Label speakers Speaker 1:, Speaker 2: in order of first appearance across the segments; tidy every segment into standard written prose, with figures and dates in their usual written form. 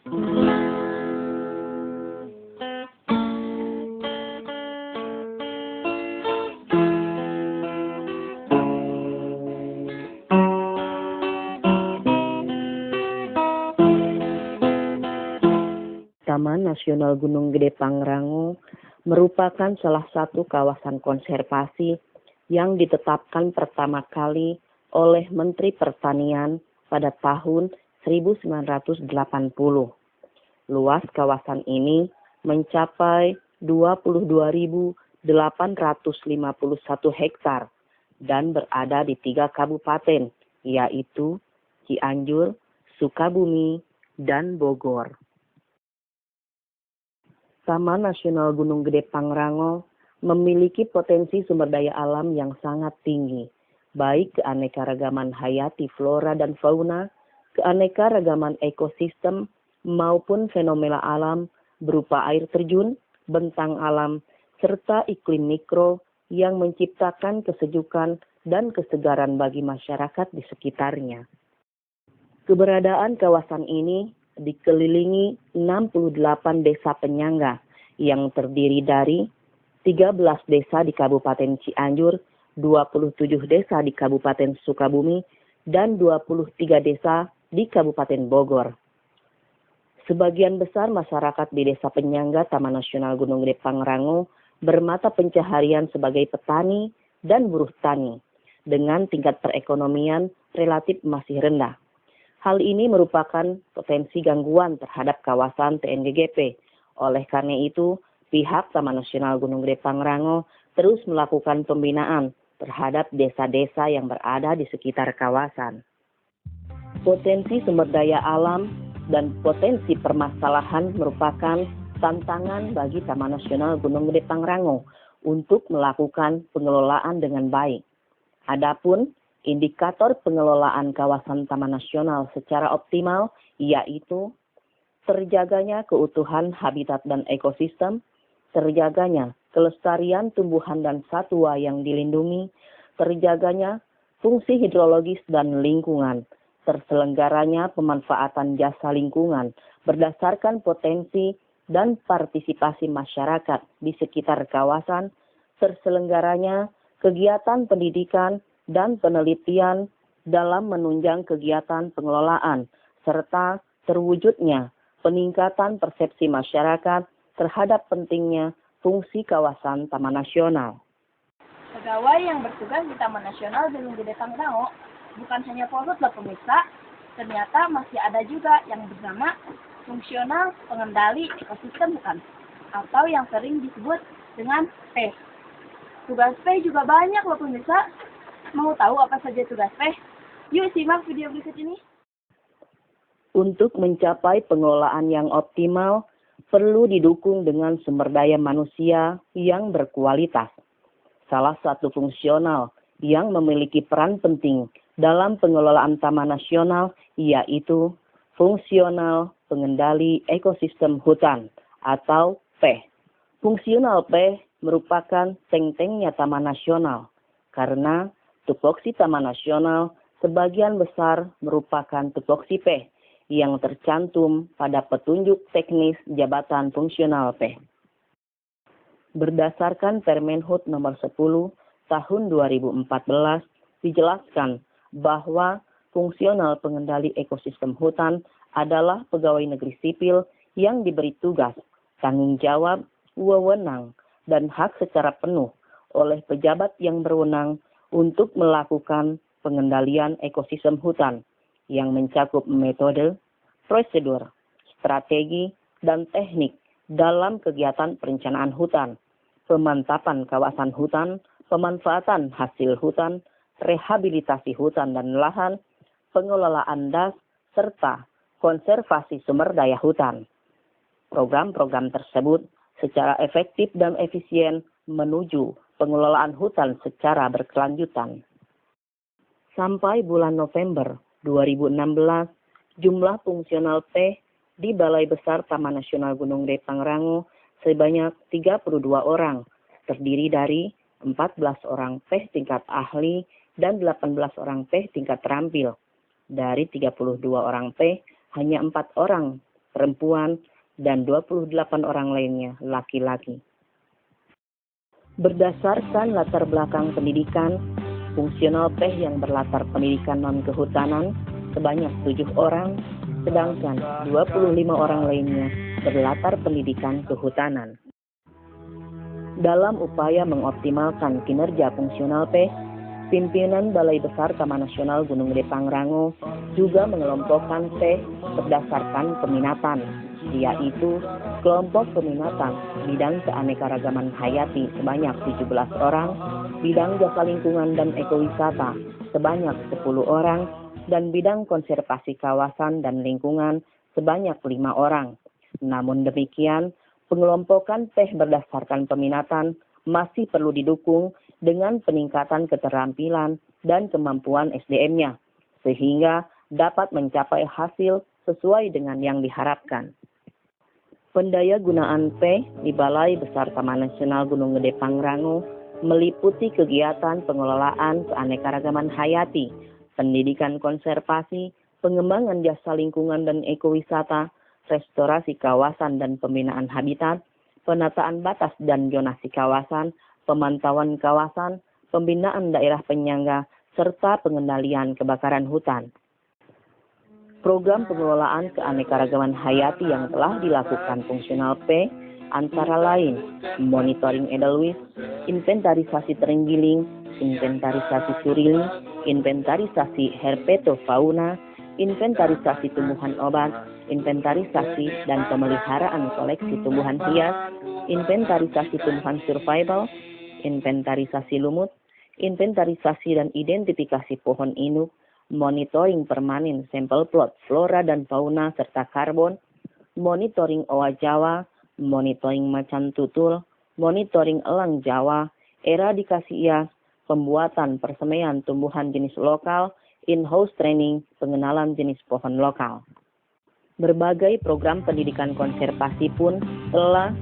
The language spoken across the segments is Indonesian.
Speaker 1: Taman Nasional Gunung Gede Pangrango merupakan salah satu kawasan konservasi yang ditetapkan pertama kali oleh Menteri Pertanian pada tahun 1980. Luas kawasan ini mencapai 22.851 hektar dan berada di 3 kabupaten, yaitu Cianjur, Sukabumi, dan Bogor. Taman Nasional Gunung Gede Pangrango memiliki potensi sumber daya alam yang sangat tinggi, baik keanekaragaman hayati flora dan fauna, keanekaragaman ekosistem, maupun fenomena alam berupa air terjun, bentang alam, serta iklim mikro yang menciptakan kesejukan dan kesegaran bagi masyarakat di sekitarnya. Keberadaan kawasan ini dikelilingi 68 desa penyangga yang terdiri dari 13 desa di Kabupaten Cianjur, 27 desa di Kabupaten Sukabumi, dan 23 desa di Kabupaten Bogor. Sebagian besar masyarakat di desa penyangga Taman Nasional Gunung Gede Pangrango bermata pencaharian sebagai petani dan buruh tani dengan tingkat perekonomian relatif masih rendah. Hal ini merupakan potensi gangguan terhadap kawasan TNGGP. Oleh karena itu, pihak Taman Nasional Gunung Gede Pangrango terus melakukan pembinaan terhadap desa-desa yang berada di sekitar kawasan. Potensi sumber daya alam dan potensi permasalahan merupakan tantangan bagi Taman Nasional Gunung Gede Pangrango untuk melakukan pengelolaan dengan baik. Adapun indikator pengelolaan kawasan Taman Nasional secara optimal yaitu terjaganya keutuhan habitat dan ekosistem, terjaganya kelestarian tumbuhan dan satwa yang dilindungi, terjaganya fungsi hidrologis dan lingkungan, terselenggaranya pemanfaatan jasa lingkungan berdasarkan potensi dan partisipasi masyarakat di sekitar kawasan, terselenggaranya kegiatan pendidikan dan penelitian dalam menunjang kegiatan pengelolaan, serta terwujudnya peningkatan persepsi masyarakat terhadap pentingnya fungsi kawasan Taman Nasional.
Speaker 2: Pegawai yang bertugas di Taman Nasional Gunung Gede Pangrango bukan hanya polhut loh pemirsa, ternyata masih ada juga yang bernama fungsional pengendali ekosistem hutan, atau yang sering disebut dengan P. Tugas P juga banyak loh pemirsa. Mau tahu apa saja tugas P? Yuk simak video berikut ini.
Speaker 1: Untuk mencapai pengelolaan yang optimal, perlu didukung dengan sumber daya manusia yang berkualitas. Salah satu fungsional yang memiliki peran penting dalam pengelolaan Taman Nasional yaitu fungsional pengendali ekosistem hutan atau P. Fungsional P merupakan teng-tengnya Taman Nasional karena tupoksi Taman Nasional sebagian besar merupakan tupoksi P yang tercantum pada petunjuk teknis jabatan fungsional P. Berdasarkan Permenhub nomor 10 tahun 2014 dijelaskan bahwa fungsional pengendali ekosistem hutan adalah pegawai negeri sipil yang diberi tugas, tanggung jawab, wewenang, dan hak secara penuh oleh pejabat yang berwenang untuk melakukan pengendalian ekosistem hutan yang mencakup metode, prosedur, strategi, dan teknik dalam kegiatan perencanaan hutan, pemantapan kawasan hutan, pemanfaatan hasil hutan, rehabilitasi hutan dan lahan, pengelolaan das, serta konservasi sumber daya hutan. Program-program tersebut secara efektif dan efisien menuju pengelolaan hutan secara berkelanjutan. Sampai bulan November 2016, jumlah fungsional P di Balai Besar Taman Nasional Gunung Gede Pangrango sebanyak 32 orang, terdiri dari 14 orang P tingkat ahli dan 18 orang P tingkat terampil. Dari 32 orang P, hanya 4 orang perempuan, dan 28 orang lainnya laki-laki. Berdasarkan latar belakang pendidikan, fungsional PEH yang berlatar pendidikan non-kehutanan sebanyak 7 orang, sedangkan 25 orang lainnya berlatar pendidikan kehutanan. Dalam upaya mengoptimalkan kinerja fungsional PEH, pimpinan Balai Besar Taman Nasional Gunung Gede Pangrango juga mengelompokkan PEH berdasarkan peminatan, yaitu kelompok peminatan bidang keanekaragaman hayati sebanyak 17 orang, bidang jasa lingkungan dan ekowisata sebanyak 10 orang, dan bidang konservasi kawasan dan lingkungan sebanyak 5 orang. Namun demikian, pengelompokan PEH berdasarkan peminatan masih perlu didukung dengan peningkatan keterampilan dan kemampuan SDM-nya, sehingga dapat mencapai hasil sesuai dengan yang diharapkan. Pendayagunaan PEH di Balai Besar Taman Nasional Gunung Gede Pangrango meliputi kegiatan pengelolaan keanekaragaman hayati, pendidikan konservasi, pengembangan jasa lingkungan dan ekowisata, restorasi kawasan dan pembinaan habitat, penataan batas dan zonasi kawasan, pemantauan kawasan, pembinaan daerah penyangga, serta pengendalian kebakaran hutan. Program pengelolaan keanekaragaman hayati yang telah dilakukan fungsional PEH antara lain monitoring edelweiss, inventarisasi terenggiling, inventarisasi surili, inventarisasi herpetofauna, inventarisasi tumbuhan obat, inventarisasi dan pemeliharaan koleksi tumbuhan hias, inventarisasi tumbuhan survival, inventarisasi lumut, inventarisasi dan identifikasi pohon induk, monitoring permanen sampel plot flora dan fauna serta karbon, monitoring owa Jawa, monitoring macan tutul, monitoring elang Jawa, eradikasi IAS, pembuatan persemaian tumbuhan jenis lokal, in-house training, pengenalan jenis pohon lokal. Berbagai program pendidikan konservasi pun telah,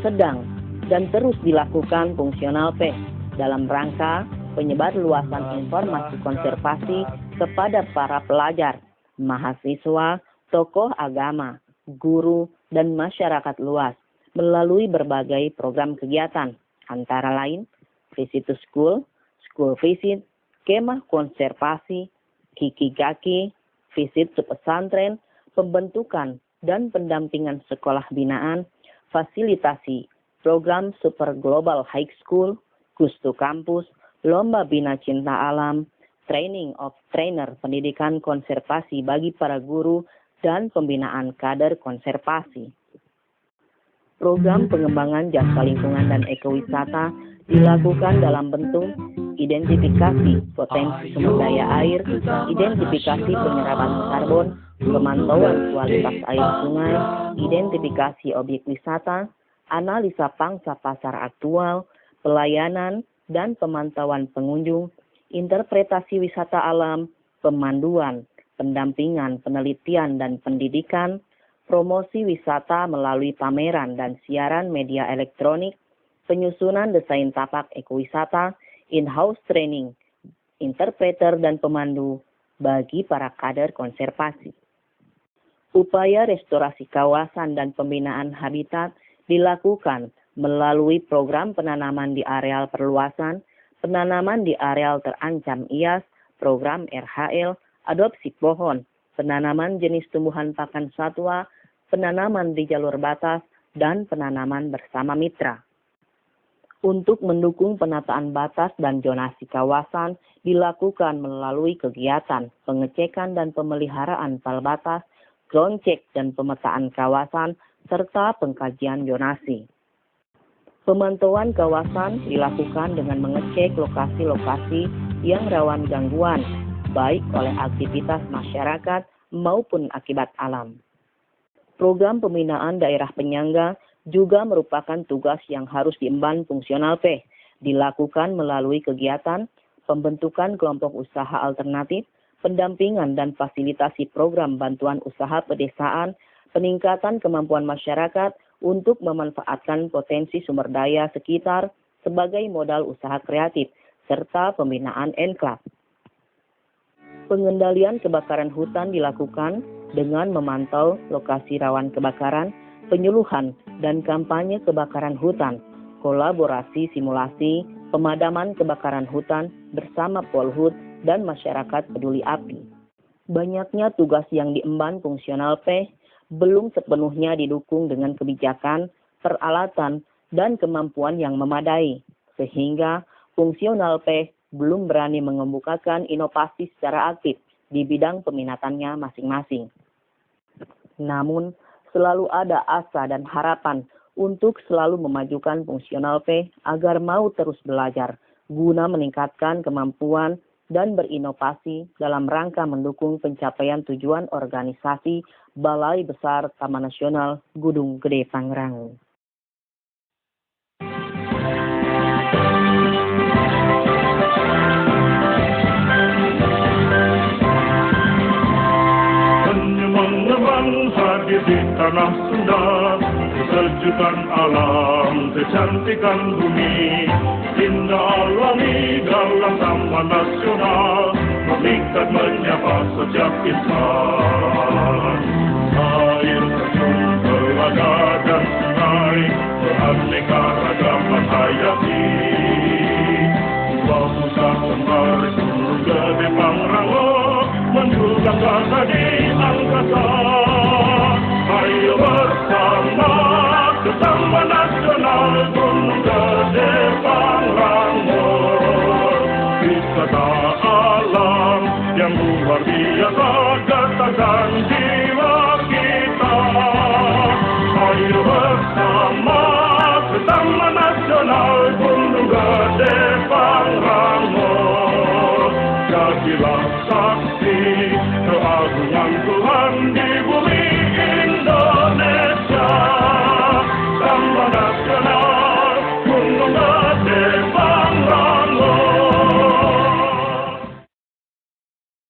Speaker 1: sedang, dan terus dilakukan fungsional PEH dalam rangka penyebar luasan informasi konservasi kepada para pelajar, mahasiswa, tokoh agama, guru, dan masyarakat luas melalui berbagai program kegiatan, antara lain Visit to School, School Visit, Kemah Konservasi, Kiki-Gaki, Visit to Pesantren, pembentukan dan pendampingan sekolah binaan, fasilitasi program Super Global High School, Gustu Kampus, Lomba Bina Cinta Alam, Training of Trainer pendidikan konservasi bagi para guru, dan pembinaan kader konservasi. Program pengembangan jasa lingkungan dan ekowisata dilakukan dalam bentuk identifikasi potensi sumber daya air, identifikasi penyerapan karbon, pemantauan kualitas air sungai, identifikasi objek wisata, analisa pangsa pasar aktual, pelayanan dan pemantauan pengunjung, interpretasi wisata alam, pemanduan, pendampingan, penelitian dan pendidikan, promosi wisata melalui pameran dan siaran media elektronik, penyusunan desain tapak ekowisata, in-house training, interpreter dan pemandu bagi para kader konservasi. Upaya restorasi kawasan dan pembinaan habitat dilakukan melalui program penanaman di areal perluasan, penanaman di areal terancam IAS, program RHL, adopsi pohon, penanaman jenis tumbuhan pakan satwa, penanaman di jalur batas, dan penanaman bersama mitra. Untuk mendukung penataan batas dan zonasi kawasan dilakukan melalui kegiatan pengecekan dan pemeliharaan pal batas, ground check dan pemetaan kawasan, serta pengkajian zonasi. Pemantauan kawasan dilakukan dengan mengecek lokasi-lokasi yang rawan gangguan, baik oleh aktivitas masyarakat maupun akibat alam. Program pembinaan daerah penyangga juga merupakan tugas yang harus diemban fungsional PEH, dilakukan melalui kegiatan pembentukan kelompok usaha alternatif, pendampingan dan fasilitasi program bantuan usaha pedesaan, peningkatan kemampuan masyarakat untuk memanfaatkan potensi sumber daya sekitar sebagai modal usaha kreatif, serta pembinaan enklave. Pengendalian kebakaran hutan dilakukan dengan memantau lokasi rawan kebakaran, penyuluhan dan kampanye kebakaran hutan, kolaborasi simulasi, pemadaman kebakaran hutan bersama Polhut dan masyarakat peduli api. Banyaknya tugas yang diemban fungsional P belum sepenuhnya didukung dengan kebijakan, peralatan, dan kemampuan yang memadai, sehingga fungsional P belum berani mengemukakan inovasi secara aktif di bidang peminatannya masing-masing. Namun, selalu ada asa dan harapan untuk selalu memajukan fungsional P agar mau terus belajar, guna meningkatkan kemampuan dan berinovasi dalam rangka mendukung pencapaian tujuan organisasi Balai Besar Taman Nasional Gunung Gede Pangrango.
Speaker 3: Hadir di tanah Sunda, kesejukan alam, kecantikan bumi, indah alami dalam taman nasional, memikat menyapa setiap insan.